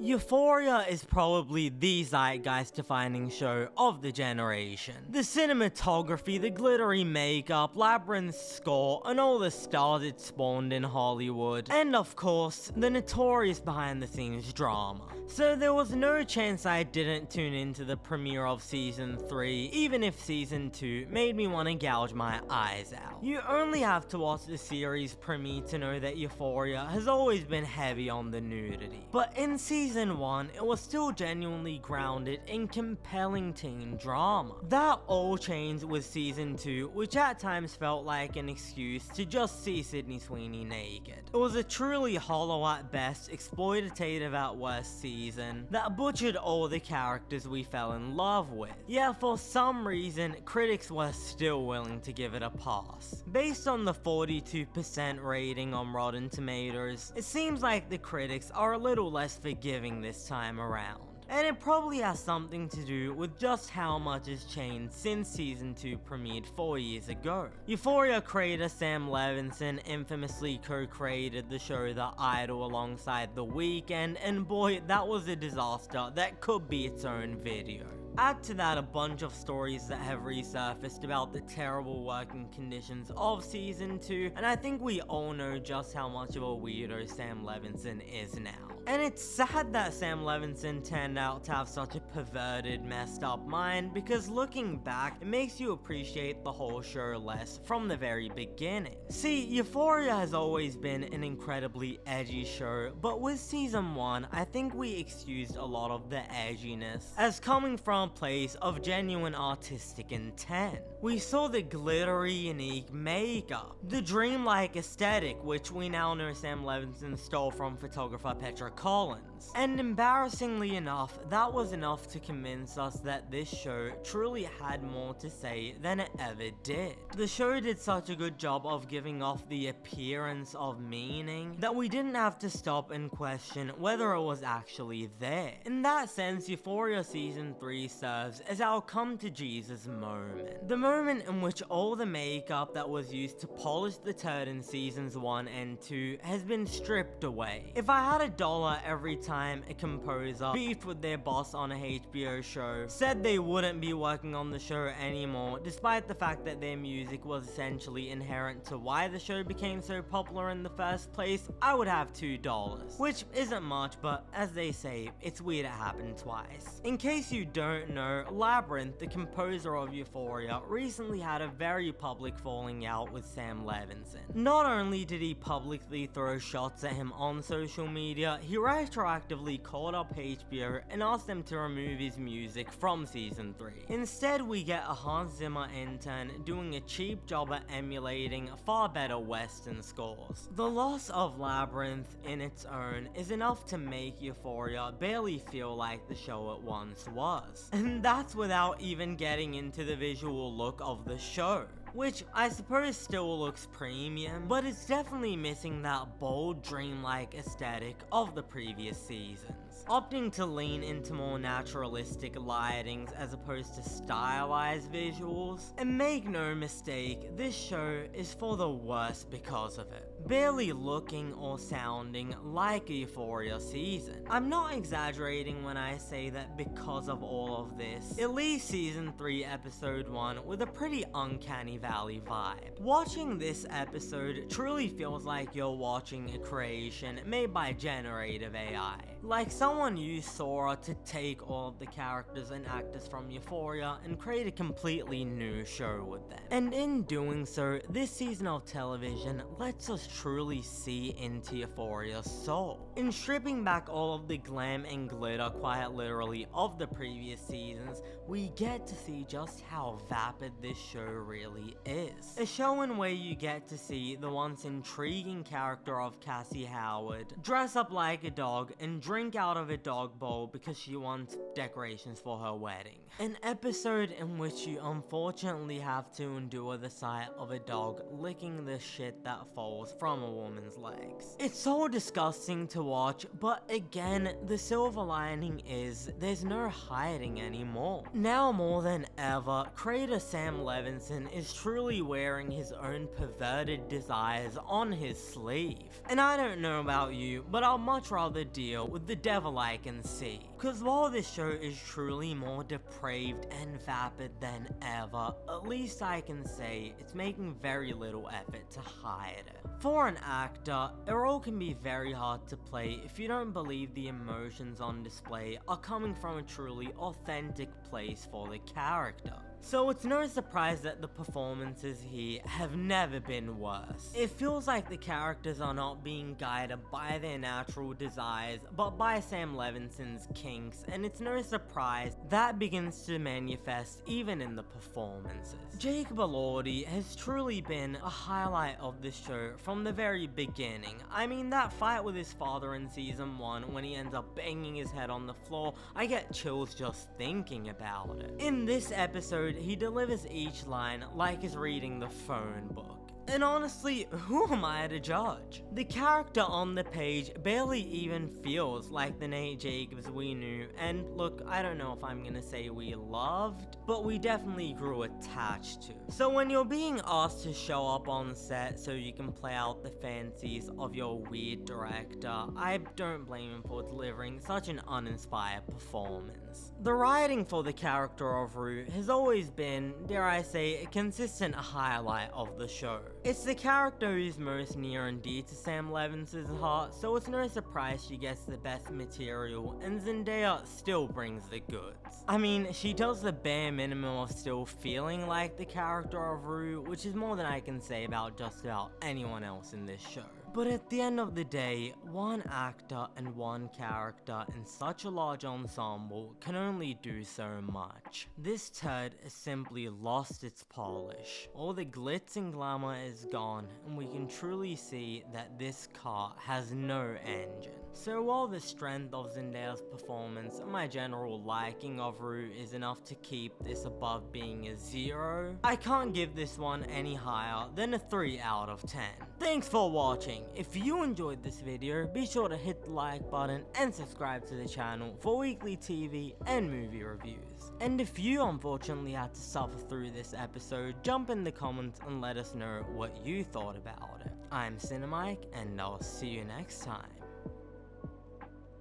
Euphoria is probably the zeitgeist-defining show of the generation. The cinematography, the glittery makeup, Labyrinth's score, and all the stars it spawned in Hollywood. And of course, the notorious behind-the-scenes drama. So there was no chance I didn't tune into the premiere of Season 3, even if Season 2 made me want to gouge my eyes out. You only have to watch the series premiere to know that Euphoria has always been heavy on the nudity. But in Season 1, it was still genuinely grounded in compelling teen drama. That all changed with Season 2, which at times felt like an excuse to just see Sydney Sweeney naked. It was a truly hollow at best, exploitative at worst season that butchered all the characters we fell in love with. Yet for some reason, critics were still willing to give it a pass. Based on the 42% rating on Rotten Tomatoes, it seems like the critics are a little less forgiving this time around. And it probably has something to do with just how much has changed since Season 2 premiered 4 years ago. Euphoria creator Sam Levinson infamously co-created the show The Idol alongside The Weeknd, and boy, that was a disaster that could be its own video. Add to that a bunch of stories that have resurfaced about the terrible working conditions of Season 2, and I think we all know just how much of a weirdo Sam Levinson is now. And it's sad that Sam Levinson turned out to have such a perverted, messed up mind, because looking back, it makes you appreciate the whole show less from the very beginning. See, Euphoria has always been an incredibly edgy show, but with Season 1, I think we excused a lot of the edginess as coming from a place of genuine artistic intent. We saw the glittery, unique makeup, the dreamlike aesthetic, which we now know Sam Levinson stole from photographer Petra Collins. And embarrassingly enough, that was enough to convince us that this show truly had more to say than it ever did. The show did such a good job of giving off the appearance of meaning that we didn't have to stop and question whether it was actually there. In that sense, Euphoria Season 3 serves as our come to Jesus moment. The moment in which all the makeup that was used to polish the turd in Seasons 1 and 2 has been stripped away. If I had $1 every time a composer beefed with their boss on a HBO show, said they wouldn't be working on the show anymore, despite the fact that their music was essentially inherent to why the show became so popular in the first place, I would have $2. Which isn't much, but as they say, it's weird it happened twice. In case you don't know, Labyrinth, the composer of Euphoria, recently had a very public falling out with Sam Levinson. Not only did he publicly throw shots at him on social media, he retroactively called up HBO and asked them to remove his music from Season 3. Instead, we get a Hans Zimmer intern doing a cheap job at emulating far better Western scores. The loss of Labyrinth in its own is enough to make Euphoria barely feel like the show it once was. And that's without even getting into the visual look of the show, which I suppose still looks premium, but it's definitely missing that bold, dreamlike aesthetic of the previous seasons. Opting to lean into more naturalistic lightings as opposed to stylized visuals. And make no mistake, this show is for the worse because of it. Barely looking or sounding like a Euphoria season. I'm not exaggerating when I say that because of all of this, it leaves Season 3 Episode 1 with a pretty uncanny valley vibe. Watching this episode truly feels like you're watching a creation made by generative AI. Like someone used Sora to take all of the characters and actors from Euphoria and create a completely new show with them. And in doing so, this season of television lets us truly see into Euphoria's soul. In stripping back all of the glam and glitter quite literally of the previous seasons, we get to see just how vapid this show really is. A show in where you get to see the once intriguing character of Cassie Howard dress up like a dog and drink out of a dog bowl because she wants decorations for her wedding. An episode in which you unfortunately have to endure the sight of a dog licking the shit that falls from a woman's legs. It's so disgusting to watch, but again, the silver lining is there's no hiding anymore. Now more than ever, creator Sam Levinson is truly wearing his own perverted desires on his sleeve. And I don't know about you, but I'll much rather deal with the devil I can see. Cause while this show is truly more depraved and vapid than ever, at least I can say it's making very little effort to hide it. For an actor, a role can be very hard to play if you don't believe the emotions on display are coming from a truly authentic place for the character. So it's no surprise that the performances here have never been worse. It feels like the characters are not being guided by their natural desires, but by Sam Levinson's kinks, and it's no surprise that begins to manifest even in the performances. Jacob Elordi has truly been a highlight of the show from the very beginning. I mean, that fight with his father in season 1 when he ends up banging his head on the floor, I get chills just thinking about it. In this episode, he delivers each line like he's reading the phone book. And honestly, who am I to judge? The character on the page barely even feels like the Nate Jacobs we knew, and look, I don't know if I'm gonna say we loved, but we definitely grew attached to. So when you're being asked to show up on set so you can play out the fancies of your weird director, I don't blame him for delivering such an uninspired performance. The writing for the character of Rue has always been, dare I say, a consistent highlight of the show. It's the character who's most near and dear to Sam Levinson's heart, so it's no surprise she gets the best material, and Zendaya still brings the goods. I mean, she does the bare minimum of still feeling like the character of Rue, which is more than I can say about just about anyone else in this show. But at the end of the day, one actor and one character in such a large ensemble can only do so much. This turd has simply lost its polish. All the glitz and glamour is gone, and we can truly see that this car has no engine. So while the strength of Zendaya's performance and my general liking of Rue is enough to keep this above being a 0, I can't give this one any higher than a 3 out of 10. Thanks for watching. If you enjoyed this video, be sure to hit the like button and subscribe to the channel for weekly TV and movie reviews. And if you unfortunately had to suffer through this episode, jump in the comments and let us know what you thought about it. I'm Cinemike, and I'll see you next time.